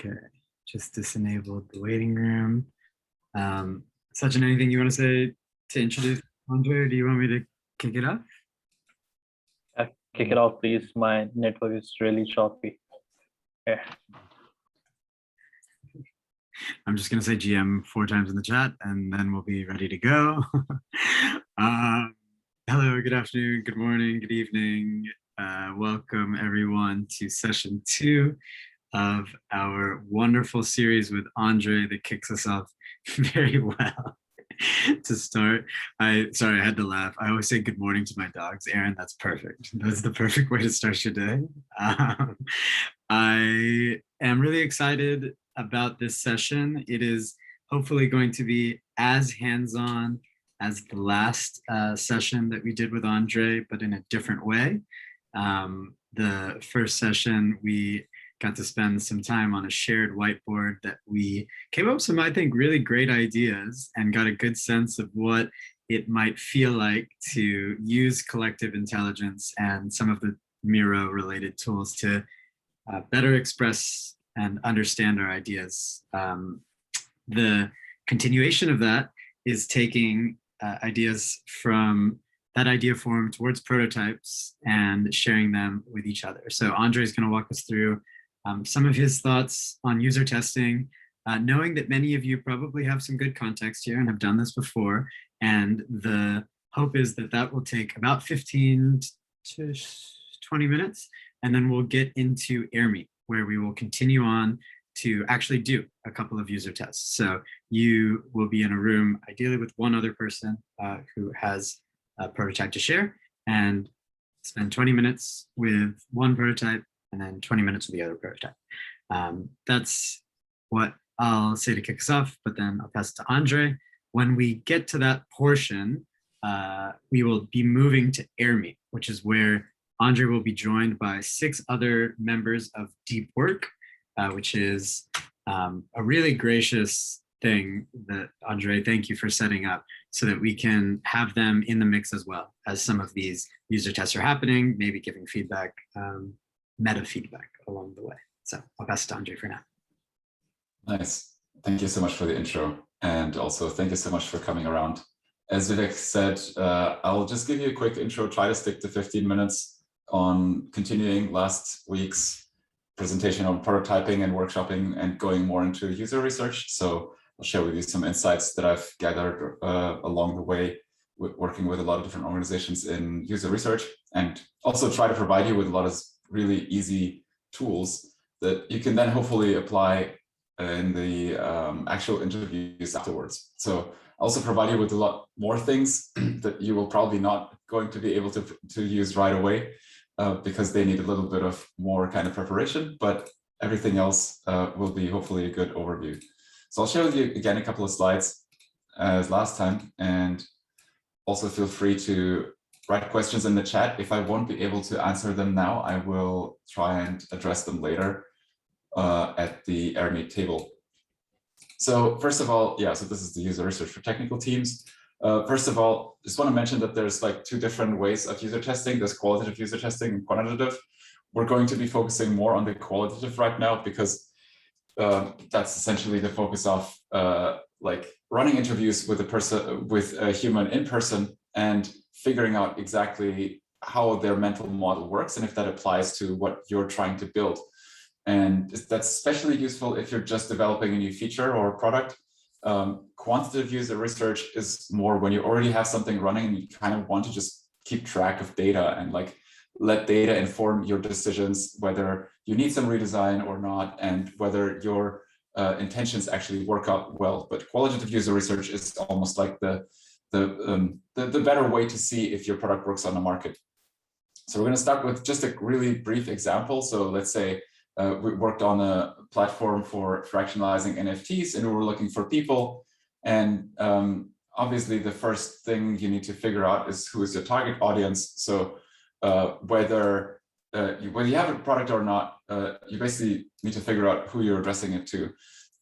Okay, just disenabled the waiting room. Sachin, anything you want to say to introduce Andre, or do you want me to kick it off? Kick it off, please. My network is really choppy. Yeah. I'm just going to say GM 4 times in the chat, and then we'll be ready to go. Hello, good afternoon, good morning, good evening. Welcome, everyone, to session 2 of our wonderful series with Andre that kicks us off very well. To start, sorry, I had to laugh. I always say good morning to my dogs. Aaron, that's perfect. That's the perfect way to start your day. I am really excited about this session. It is hopefully going to be as hands-on as the last session that we did with Andre, but in a different way. The first session, we got to spend some time on a shared whiteboard that we came up with some, I think, really great ideas and got a good sense of what it might feel like to use collective intelligence and some of the Miro related tools to better express and understand our ideas. The continuation of that is taking ideas from that idea form towards prototypes and sharing them with each other. So Andre is going to walk us through some of his thoughts on user testing, knowing that many of you probably have some good context here and have done this before. And the hope is that that will take about 15 to 20 minutes. And then we'll get into AirMe, where we will continue on to actually do a couple of user tests. So you will be in a room, ideally with one other person who has a prototype to share, and spend 20 minutes with one prototype and then 20 minutes with the other prototype. That's what I'll say to kick us off, but then I'll pass it to Andre. When we get to that portion, we will be moving to AirMe, which is where Andre will be joined by 6 other members of Deepwork, which is a really gracious thing that, Andre, thank you for setting up so that we can have them in the mix as well as some of these user tests are happening, maybe giving feedback, meta feedback along the way. So I'll pass it to Andre for now. Nice. Thank you so much for the intro. And also thank you so much for coming around. As Vivek said, I'll just give you a quick intro, try to stick to 15 minutes on continuing last week's presentation on prototyping and workshopping and going more into user research. So I'll share with you some insights that I've gathered along the way, working with a lot of different organizations in user research, and also try to provide you with a lot of really easy tools that you can then hopefully apply in the actual interviews afterwards. So I also provide you with a lot more things that you will probably not going to be able to use right away because they need a little bit of more kind of preparation, but everything else will be hopefully a good overview. So I'll share with you again a couple of slides as last time, and also feel free to write questions in the chat. If I won't be able to answer them now, I will try and address them later at the AirMe table. So first of all, yeah, so this is the user research for technical teams. First of all, just want to mention that there's like 2 different ways of user testing. There's qualitative user testing and quantitative. We're going to be focusing more on the qualitative right now because that's essentially the focus of like running interviews with a human in person and figuring out exactly how their mental model works and if that applies to what you're trying to build. And that's especially useful if you're just developing a new feature or product. Quantitative user research is more when you already have something running and you kind of want to just keep track of data and like let data inform your decisions, whether you need some redesign or not, and whether your intentions actually work out well. But qualitative user research is almost like the better way to see if your product works on the market. So we're going to start with just a really brief example. So let's say we worked on a platform for fractionalizing NFTs and we were looking for people. And obviously the first thing you need to figure out is who is your target audience. So whether you have a product or not, you basically need to figure out who you're addressing it to.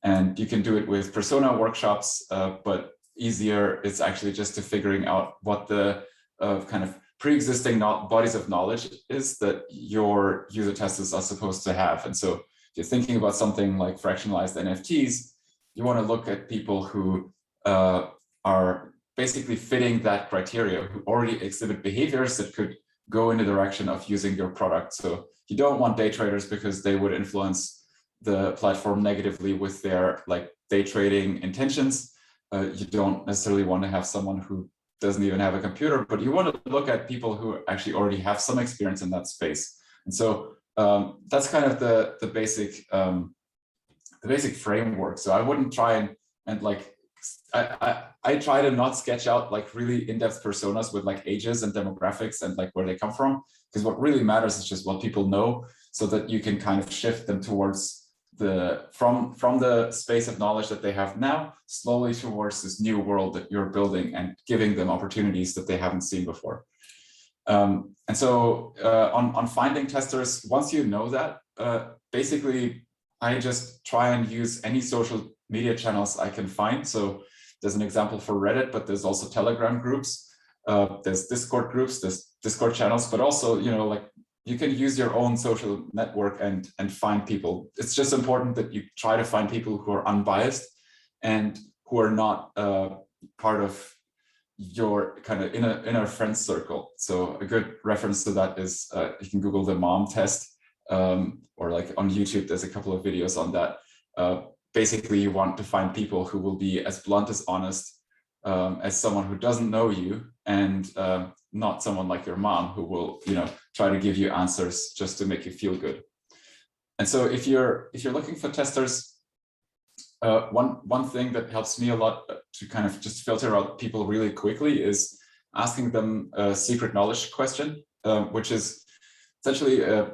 And you can do it with persona workshops, but easier is actually just to figuring out what the kind of pre-existing bodies of knowledge is that your user testers are supposed to have. And so if you're thinking about something like fractionalized NFTs, you want to look at people who are basically fitting that criteria, who already exhibit behaviors that could go in the direction of using your product. So you don't want day traders because they would influence the platform negatively with their like day trading intentions. You don't necessarily want to have someone who doesn't even have a computer, but you want to look at people who actually already have some experience in that space. And so that's kind of the basic framework. So I wouldn't try and like I try to not sketch out like really in-depth personas with like ages and demographics and like where they come from, because what really matters is just what people know, so that you can kind of shift them towards from the space of knowledge that they have now, slowly towards this new world that you're building and giving them opportunities that they haven't seen before. And so on finding testers, once you know that, basically I just try and use any social media channels I can find. So there's an example for Reddit, but there's also Telegram groups, there's Discord groups, there's Discord channels, but also, you know, like you can use your own social network and find people. It's just important that you try to find people who are unbiased and who are not part of your kind of inner friends circle. So a good reference to that is you can Google the mom test, or like on YouTube, there's a couple of videos on that. Basically, you want to find people who will be as blunt, as honest as someone who doesn't know you, and not someone like your mom who will, you know, try to give you answers just to make you feel good. And so if you're looking for testers, one thing that helps me a lot to kind of just filter out people really quickly is asking them a secret knowledge question, which is essentially an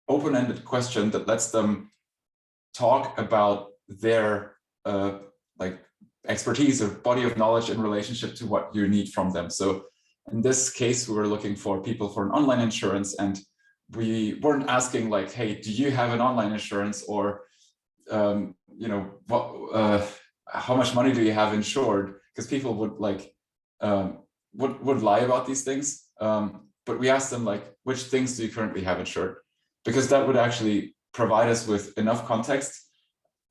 open-ended question that lets them talk about their like expertise or body of knowledge in relationship to what you need from them. So in this case, we were looking for people for an online insurance, and we weren't asking like, hey, do you have an online insurance, or you know, what how much money do you have insured? Because people would like would lie about these things. But we asked them like, which things do you currently have insured? Because that would actually provide us with enough context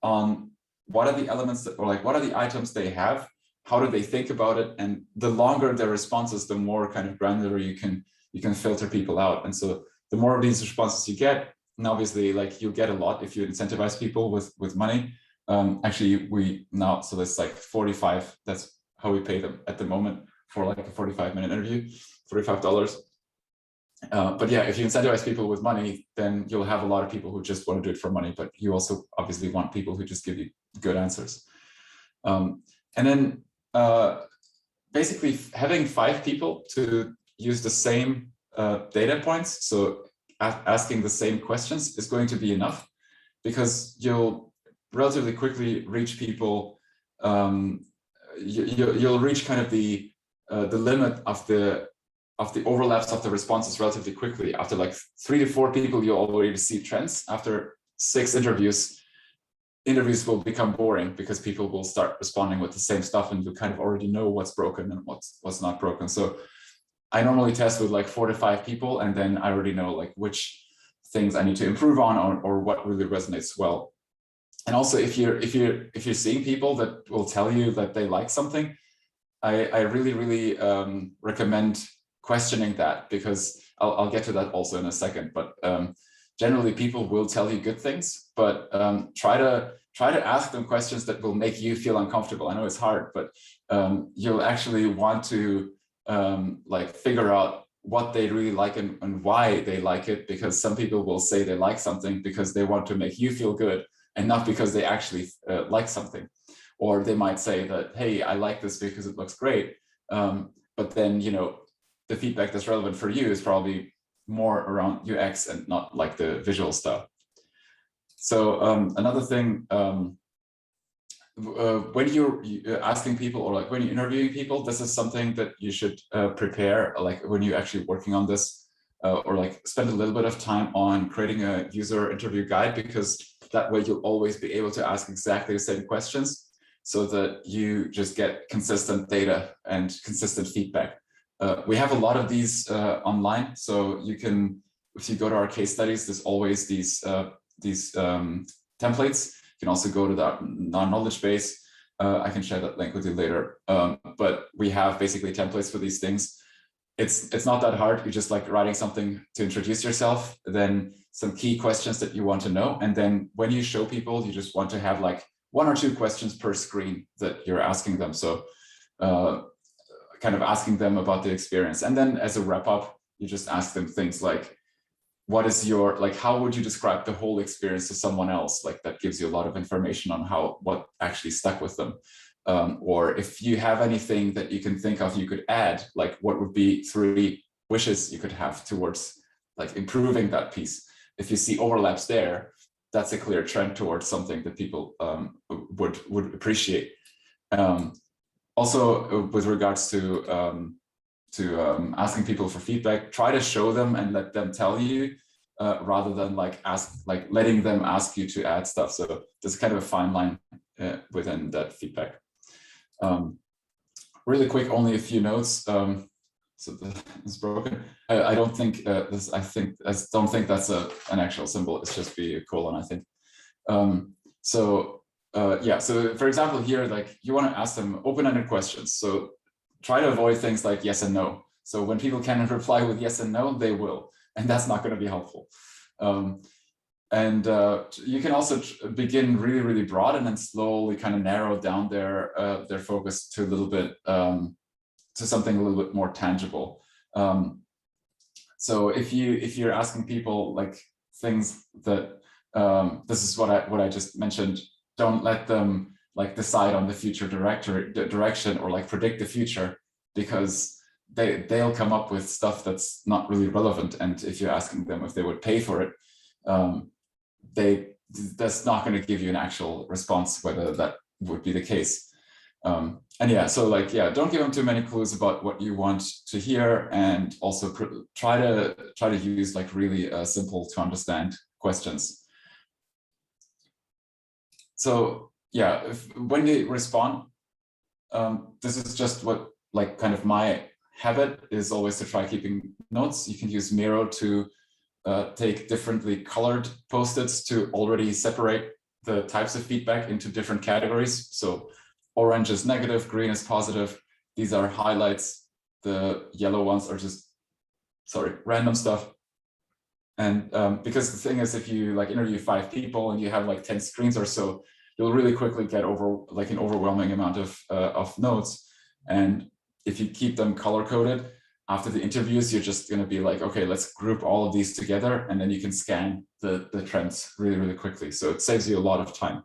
on what are the elements that, or like what are the items they have, how do they think about it, and the longer their responses, the more kind of granular you can filter people out. And so the more of these responses you get, and obviously like you get a lot if you incentivize people with money. Actually we now, so that's like 45, that's how we pay them at the moment for like a 45-minute interview, $45. But yeah, if you incentivize people with money, then you'll have a lot of people who just want to do it for money, but you also obviously want people who just give you good answers. And then basically having 5 people to use the same data points, so asking the same questions, is going to be enough, because you'll relatively quickly reach people. You'll reach kind of the limit of the overlaps of the responses relatively quickly. After like 3 to 4 people, you'll already see trends. After 6 interviews will become boring, because people will start responding with the same stuff, and you kind of already know what's broken and what's not broken. So I normally test with like 4 to 5 people, and then I already know like which things I need to improve on, or what really resonates well. And also, if you're seeing people that will tell you that they like something, I really recommend questioning that, because I'll get to that also in a second. But generally, people will tell you good things, but try to ask them questions that will make you feel uncomfortable. I know it's hard, but you'll actually want to like figure out what they really like and why they like it, because some people will say they like something because they want to make you feel good, and not because they actually like something. Or they might say that, hey, I like this because it looks great, but then, you know, the feedback that's relevant for you is probably more around UX and not like the visual stuff. So another thing, when you're asking people, or like when you're interviewing people, this is something that you should prepare, like when you're actually working on this, or like spend a little bit of time on creating a user interview guide, because that way you'll always be able to ask exactly the same questions, so that you just get consistent data and consistent feedback. We have a lot of these online, so you can, if you go to our case studies, there's always these templates. You can also go to that knowledge base. I can share that link with you later. But we have basically templates for these things. It's not that hard. You're just like writing something to introduce yourself, then some key questions that you want to know. And then when you show people, you just want to have like 1 or 2 questions per screen that you're asking them. So kind of asking them about the experience. And then as a wrap up, you just ask them things like, what is your, like, how would you describe the whole experience to someone else? Like that gives you a lot of information on what actually stuck with them. Or if you have anything that you can think of, you could add, like what would be 3 wishes you could have towards like improving that piece. If you see overlaps there, that's a clear trend towards something that people would appreciate. Also, with regards to asking people for feedback, try to show them and let them tell you, rather than like letting them ask you to add stuff. So there's kind of a fine line within that feedback. Really quick, only a few notes. So it's broken. I don't think this. I don't think that's an actual symbol. It's just be a colon, I think. Yeah. So for example, here, like you want to ask them open-ended questions. So try to avoid things like yes and no. So when people can reply with yes and no, they will, and that's not going to be helpful. You can also begin really, really broad and then slowly kind of narrow down their focus to a little bit, to something a little bit more tangible. So if you're asking people like things that, this is what I just mentioned, don't let them like decide on the future direction or like predict the future, because they'll come up with stuff that's not really relevant. And if you're asking them if they would pay for it, that's not going to give you an actual response whether that would be the case. And yeah, so like, yeah, don't give them too many clues about what you want to hear, and also try to use like really simple to understand questions. So yeah, when they respond, this is just what like kind of my habit is always to try keeping notes. You can use Miro to take differently colored post-its to already separate the types of feedback into different categories. So orange is negative, green is positive. These are highlights. The yellow ones are just, random stuff. And because the thing is, if you like interview 5 people and you have like 10 screens or so, you'll really quickly get an overwhelming amount of notes. And if you keep them color coded, after the interviews, you're just going to be like, okay, let's group all of these together, and then you can scan the trends really, really quickly. So it saves you a lot of time.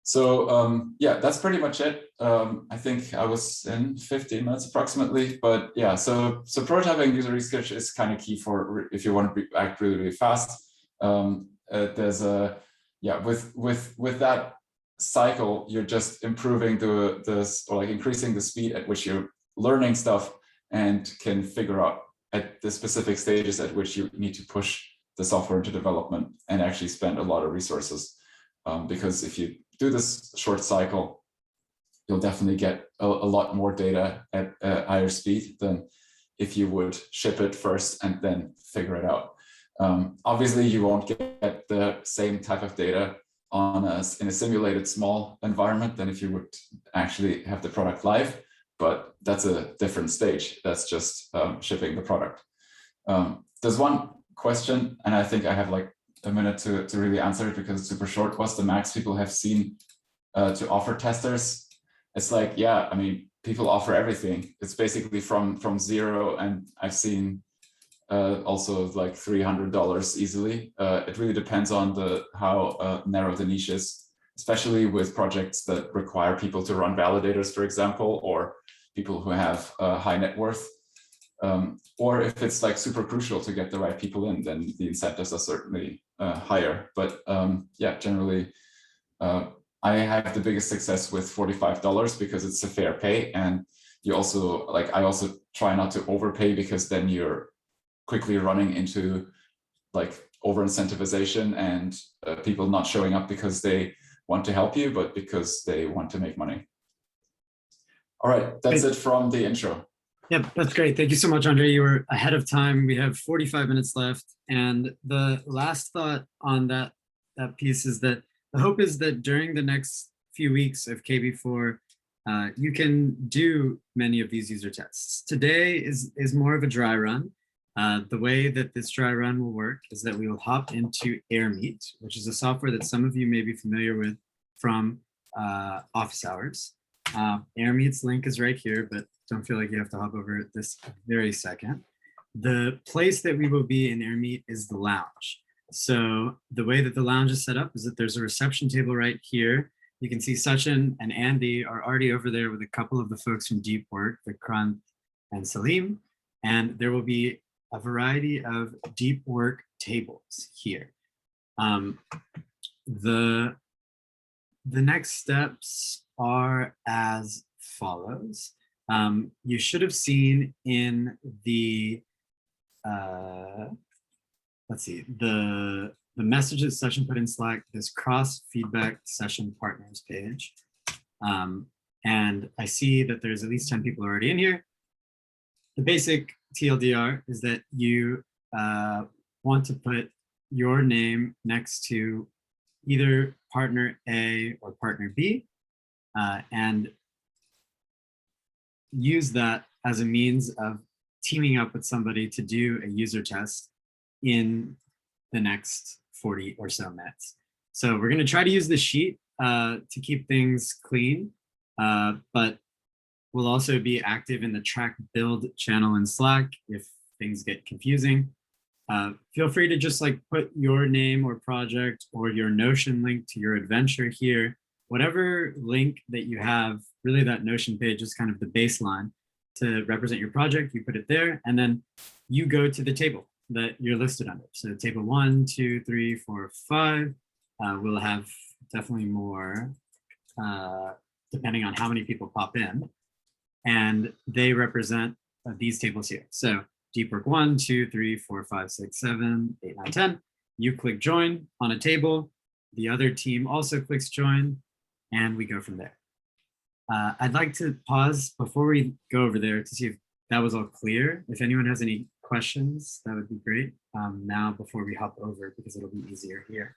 So yeah, that's pretty much it. I think I was in 15 minutes approximately, but yeah, so prototyping user research is kind of key for if you want to act really, really fast. There's a, yeah, with that cycle, you're just improving or like increasing the speed at which you're learning stuff, and can figure out at the specific stages at which you need to push the software into development and actually spend a lot of resources. Because if you do this short cycle, you'll definitely get a lot more data at a higher speed than if you would ship it first and then figure it out. Obviously, you won't get the same type of data in a simulated small environment than if you would actually have the product live, but that's a different stage. That's just shipping the product. There's one question, and I think I have like a minute to really answer it because it's super short. What's the max people have seen to offer testers? It's like, yeah, I mean, people offer everything. It's basically from zero, and I've seen also like $300 easily. It really depends on how narrow the niche is, especially with projects that require people to run validators, for example, or people who have high net worth. Or if it's like super crucial to get the right people in, then the incentives are certainly higher. But yeah, generally, I have the biggest success with $45 because it's a fair pay. And you also, like, I also try not to overpay, because then you're quickly running into like over incentivization and people not showing up because they want to help you, but because they want to make money. All right, that's it from the intro. Yep, that's great. Thank you so much, Andrej. You were ahead of time. We have 45 minutes left. And the last thought on that piece is that the hope is that during the next few weeks of KB4, you can do many of these user tests. Today is more of a dry run. The way that this dry run will work is that we will hop into AirMeet, which is a software that some of you may be familiar with from office hours. AirMeet's link is right here, but don't feel like you have to hop over it this very second. The place that we will be in AirMeet is the lounge. So the way that the lounge is set up is that there's a reception table right here. You can see Sachin and Andy are already over there with a couple of the folks from Deepwork, Vikrant and Salim. And there will be a variety of Deepwork tables here. The next steps are as follows. You should have seen in the, let's see, the messages Session put in Slack, this cross feedback session partners page. And I see that there's at least 10 people already in here. The basic TLDR is that you want to put your name next to either partner A or partner B, and use that as a means of teaming up with somebody to do a user test in the next 40 or so minutes. So we're going to try to use the sheet to keep things clean, but we'll also be active in the track build channel in Slack if things get confusing. Feel free to just like put your name or project or your Notion link to your adventure here. Whatever link that you have, really that Notion page is kind of the baseline to represent your project. You put it there, and then you go to the table that you're listed under. So table 1, 2, 3, 4, 5. We'll have definitely more depending on how many people pop in. And they represent these tables here. So Deepwork 1, 2, 3, 4, 5, 6, 7, 8, 9, 10. You click join on a table. The other team also clicks join, and we go from there. I'd like to pause before we go over there to see if that was all clear. If anyone has any questions, that would be great now before we hop over, because it'll be easier here.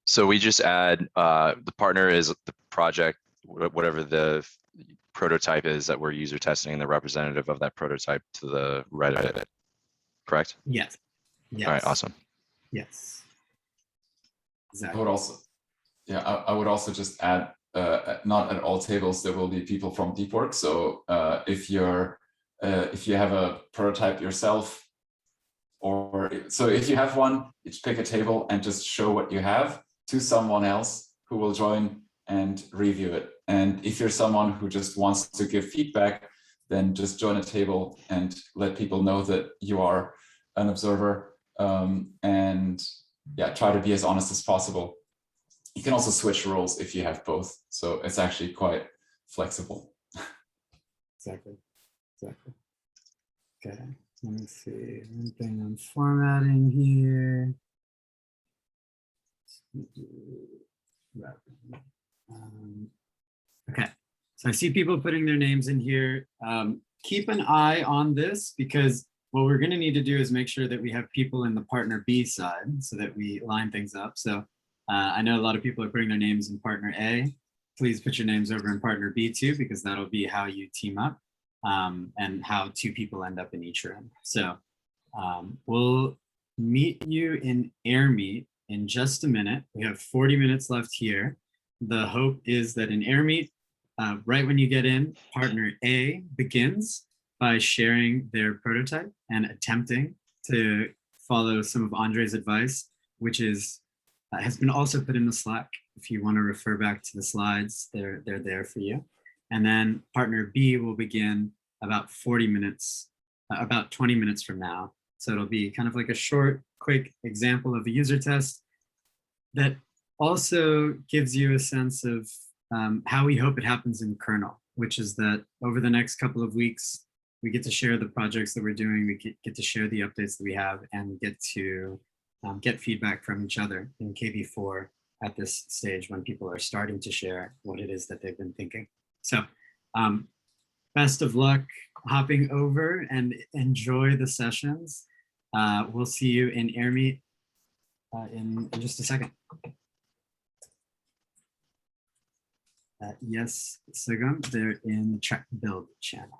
So we just add the partner is the project, whatever the prototype is that we're user testing, and the representative of that prototype to the right of it, correct? Yes. Yes. All right, awesome. Yes. I Exactly. would also, yeah, I would also just add, not at all tables there will be people from Deepwork. So if you have a prototype yourself, or so if you have one, you pick a table and just show what you have to someone else who will join and review it. And if you're someone who just wants to give feedback, then just join a table and let people know that you are an observer, and yeah, try to be as honest as possible. You can also switch roles if you have both. So it's actually quite flexible. Exactly. Exactly. Okay. Let me see. One thing I'm formatting here. Okay. So I see people putting their names in here. Keep an eye on this, because what we're going to need to do is make sure that we have people in the partner B side so that we line things up. So I know a lot of people are putting their names in partner A. Please put your names over in partner B too, because that'll be how you team up and how 2 people end up in each room. So we'll meet you in AirMeet in just a minute. We have 40 minutes left here. The hope is that in AirMeet, right when you get in, partner A begins by sharing their prototype and attempting to follow some of Andrej's advice, which is has been also put in the Slack. If you want to refer back to the slides, they're there for you. And then partner B will begin about 40 minutes, about 20 minutes from now. So it'll be kind of like a short, quick example of a user test that also gives you a sense of how we hope it happens in kernel, which is that over the next couple of weeks, we get to share the projects that we're doing, we get to share the updates that we have, and get to get feedback from each other in KB4 at this stage when people are starting to share what it is that they've been thinking. So best of luck hopping over and enjoy the sessions. We'll see you in AirMeet in just a second. Yes, Sigam, they're in the track build channel.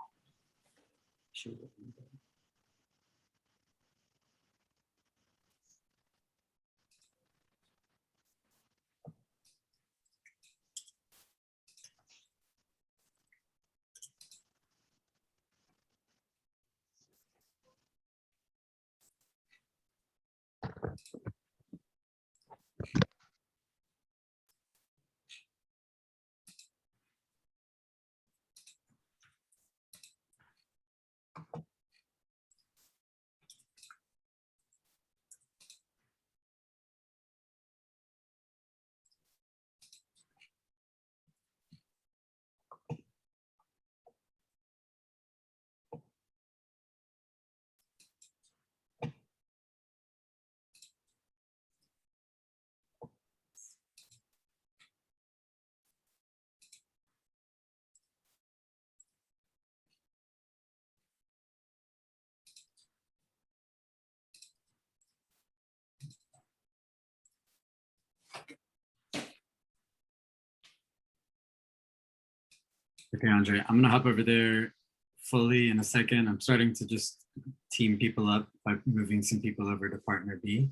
Okay, Andre, I'm gonna hop over there fully in a second. I'm starting to just team people up by moving some people over to partner B.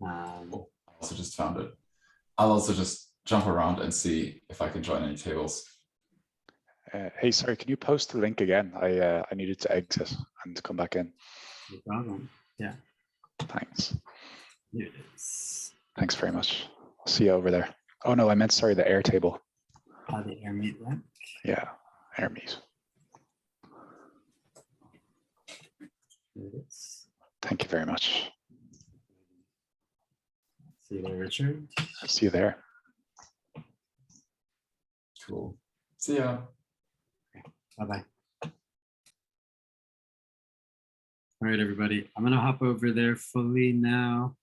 I also just found it. I'll also just jump around and see if I can join any tables. Hey, sorry, can you post the link again? I needed to exit and come back in. No problem. Yeah. Thanks. Here it is. Thanks very much. I'll see you over there. Oh no, I meant, sorry, the air table. The air meet link. Yeah, air meet. Here it is. Thank you very much. See you there, Richard. I'll see you there. Cool. See ya. Bye-bye. All right, everybody. I'm gonna hop over there fully now.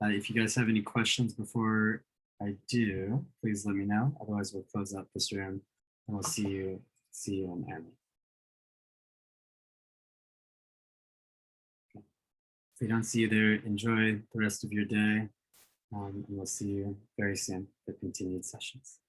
If you guys have any questions before I do, please let me know. Otherwise, we'll close out this room and we'll see you in air meet. If we don't see you there, enjoy the rest of your day. And we'll see you very soon for continued sessions.